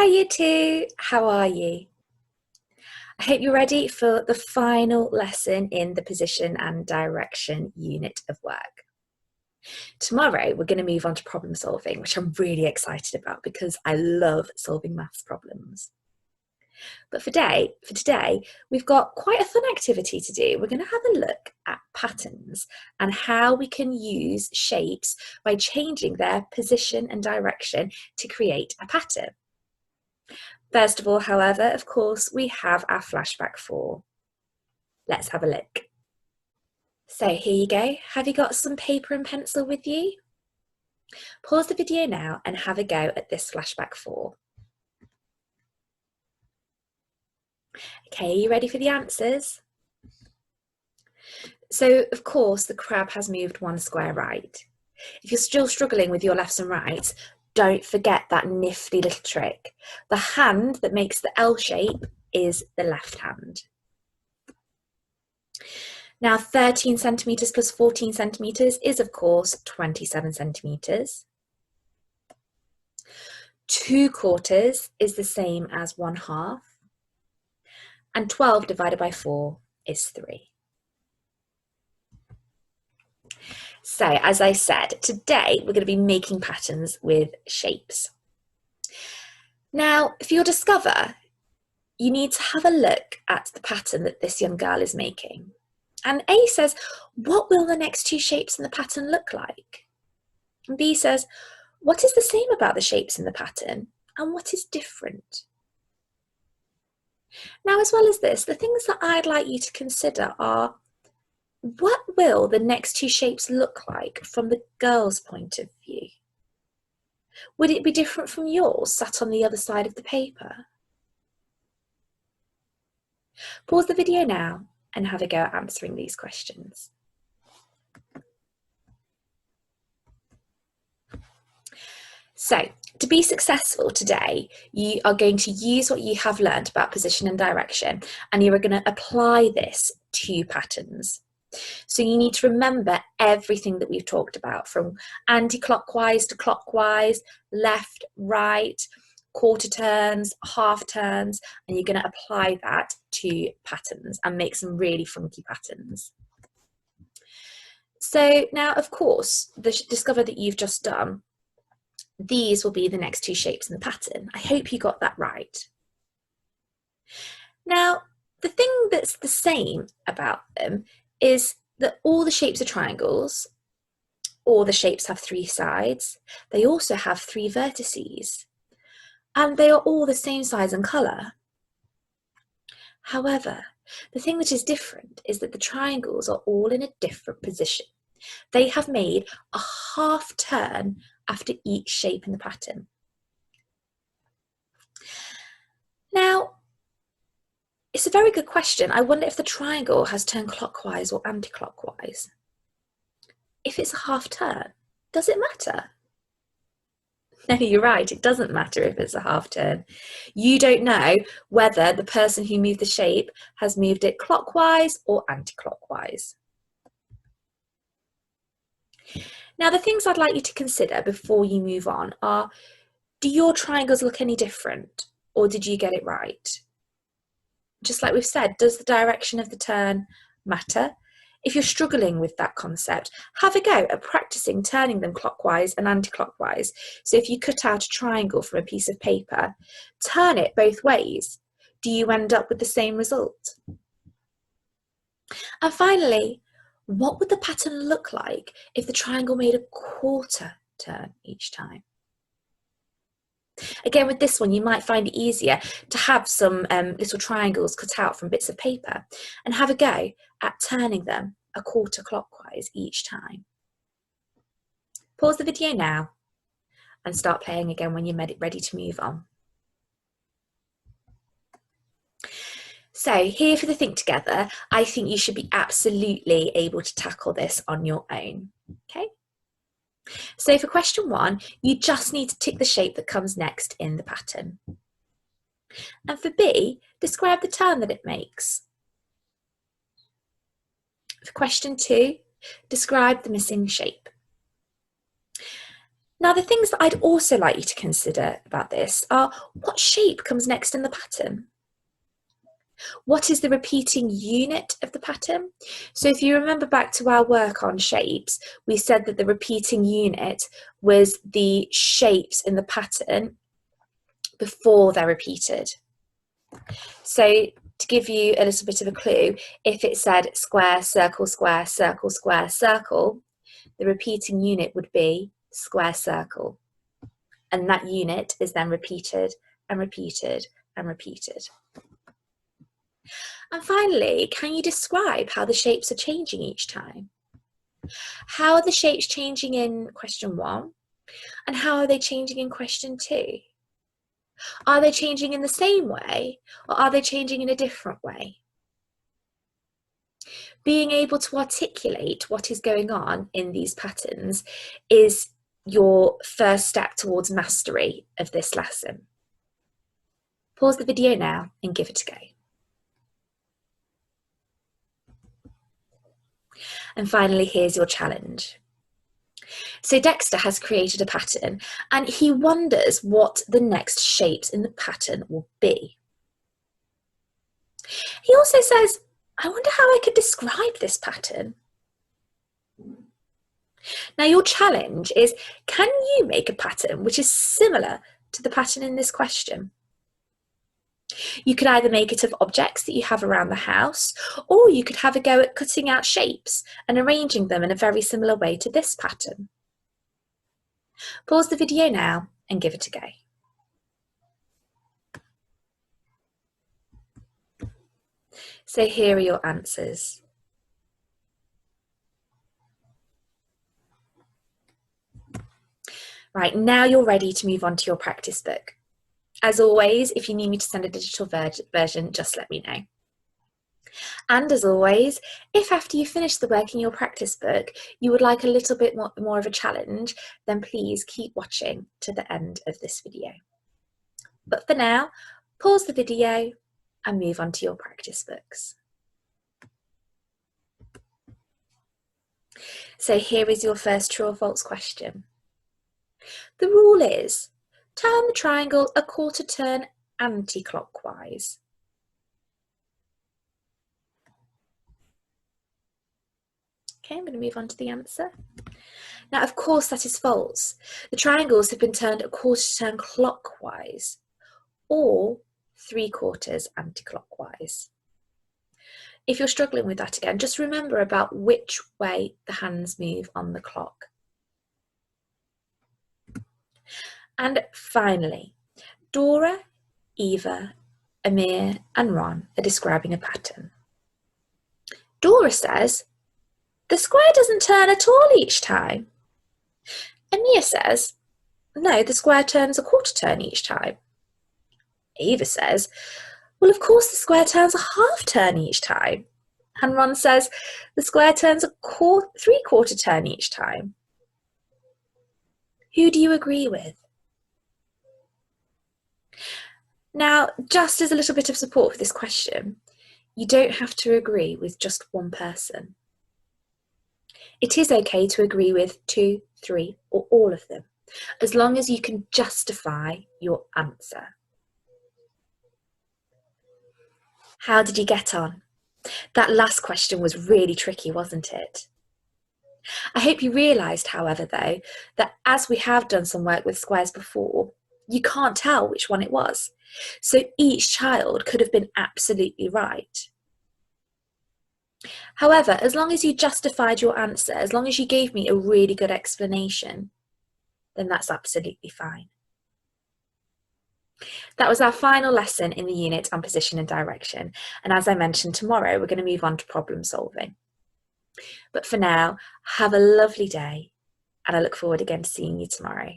Hi you two, how are you? I hope you're ready for the final lesson in the position and direction unit of work. Tomorrow we're going to move on to problem solving, which I'm really excited about because I love solving maths problems. But for today, we've got quite a fun activity to do. We're going to have a look at patterns and how we can use shapes by changing their position and direction to create a pattern. First of all, however, of course, we have our flashback 4. Let's have a look. So here you go. Have you got some paper and pencil with you? Pause the video now and have a go at this flashback 4. Okay, are you ready for the answers? So, of course, the crab has moved 1 square right. If you're still struggling with your lefts and rights, don't forget that nifty little trick. The hand that makes the L shape is the left hand. Now 13 centimetres plus 14 centimetres is of course 27 centimetres. 2/4 is the same as 1/2. And 12 divided by 4 is 3. So, as I said, today we're going to be making patterns with shapes. Now, for your discover, you need to have a look at the pattern that this young girl is making. And A says, what will the next 2 shapes in the pattern look like? And B says, what is the same about the shapes in the pattern and what is different? Now, as well as this, the things that I'd like you to consider are, what will the next 2 shapes look like from the girl's point of view? Would it be different from yours, sat on the other side of the paper? Pause the video now and have a go at answering these questions. So, to be successful today, you are going to use what you have learned about position and direction, and you are going to apply this to patterns. So you need to remember everything that we've talked about, from anti-clockwise to clockwise, left, right, quarter turns, half turns, and you're going to apply that to patterns and make some really funky patterns. So now, of course, the discover that you've just done, these will be the next 2 shapes in the pattern. I hope you got that right. Now, the thing that's the same about them is that all the shapes are triangles, all the shapes have 3 sides, they also have 3 vertices, and they are all the same size and colour. However, the thing that is different is that the triangles are all in a different position. They have made a half turn after each shape in the pattern. Now, it's a very good question. I wonder if the triangle has turned clockwise or anti-clockwise. If it's a half turn, does it matter? No, you're right, it doesn't matter if it's a half turn. You don't know whether the person who moved the shape has moved it clockwise or anti-clockwise. Now, the things I'd like you to consider before you move on are, do your triangles look any different, or did you get it right? Just like we've said, does the direction of the turn matter? If you're struggling with that concept, have a go at practicing turning them clockwise and anti-clockwise. So if you cut out a triangle from a piece of paper, turn it both ways. Do you end up with the same result? And finally, what would the pattern look like if the triangle made a quarter turn each time? Again, with this one, you might find it easier to have some little triangles cut out from bits of paper and have a go at turning them a quarter clockwise each time. Pause the video now and start playing again when you're ready to move on. So here for the think together, I think you should be absolutely able to tackle this on your own, okay? So for question 1, you just need to tick the shape that comes next in the pattern. And for B, describe the turn that it makes. For question 2, describe the missing shape. Now, the things that I'd also like you to consider about this are what shape comes next in the pattern? What is the repeating unit of the pattern? So if you remember back to our work on shapes, we said that the repeating unit was the shapes in the pattern before they're repeated. So to give you a little bit of a clue, if it said square, circle, square, circle, square, circle, the repeating unit would be square, circle. And that unit is then repeated and repeated and repeated. And finally, can you describe how the shapes are changing each time? How are the shapes changing in question 1? And how are they changing in question 2? Are they changing in the same way, or are they changing in a different way? Being able to articulate what is going on in these patterns is your first step towards mastery of this lesson. Pause the video now and give it a go. And finally, here's your challenge. So Dexter has created a pattern and he wonders what the next shapes in the pattern will be. He also says, I wonder how I could describe this pattern. Now your challenge is, can you make a pattern which is similar to the pattern in this question? You could either make it of objects that you have around the house, or you could have a go at cutting out shapes and arranging them in a very similar way to this pattern. Pause the video now and give it a go. So here are your answers. Right, now you're ready to move on to your practice book. As always, if you need me to send a digital version, just let me know. And as always, if after you finish the work in your practice book, you would like a little bit more of a challenge, then please keep watching to the end of this video. But for now, pause the video and move on to your practice books. So here is your first true or false question. The rule is, turn the triangle a quarter turn anti-clockwise. Okay, I'm going to move on to the answer. Now, of course, that is false. The triangles have been turned a quarter turn clockwise or 3/4 anti-clockwise. If you're struggling with that again, just remember about which way the hands move on the clock. And finally, Dora, Eva, Amir and Ron are describing a pattern. Dora says, the square doesn't turn at all each time. Amir says, no, the square turns a quarter turn each time. Eva says, well, of course the square turns a half turn each time. And Ron says, the square turns a 3/4 turn each time. Who do you agree with? Now, just as a little bit of support for this question, you don't have to agree with just one person. It is okay to agree with 2, 3, or all of them, as long as you can justify your answer. How did you get on? That last question was really tricky, wasn't it? I hope you realised, however, though, that as we have done some work with squares before, you can't tell which one it was. So each child could have been absolutely right. However, as long as you justified your answer, as long as you gave me a really good explanation, then that's absolutely fine. That was our final lesson in the unit on position and direction. And as I mentioned, tomorrow we're going to move on to problem solving. But for now, have a lovely day, and I look forward again to seeing you tomorrow.